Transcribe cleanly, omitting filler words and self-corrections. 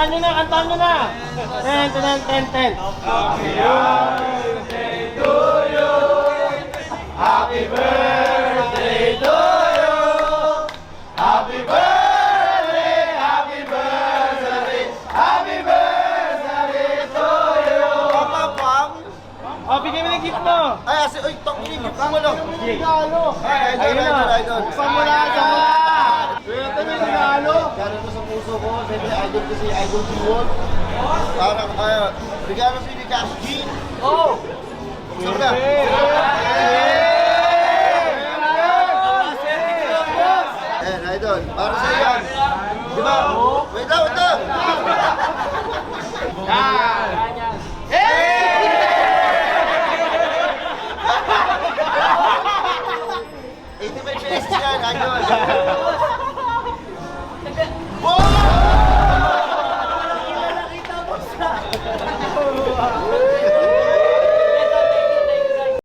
Kantahan nyo na, kantahan nyo na. 10, 10, 10, 10. Happy birthday to you. Happy birthday to you. Happy birthday, happy birthday, happy birthday to you. Pam! Oh, bigyan mo ng gift mo. Ay, uy, tangin, gift mo lang. Regalo. Ay, idol. Buksan mo na, Ito may regalo. Regalo to sa puso ko. Siyempre, idol kasi idol si Walt. Parang, regalo si Cash G. Oh. Buksan ka. Idol, para sa iyo yan. Di ba? Wait lang. $85 yan, idol.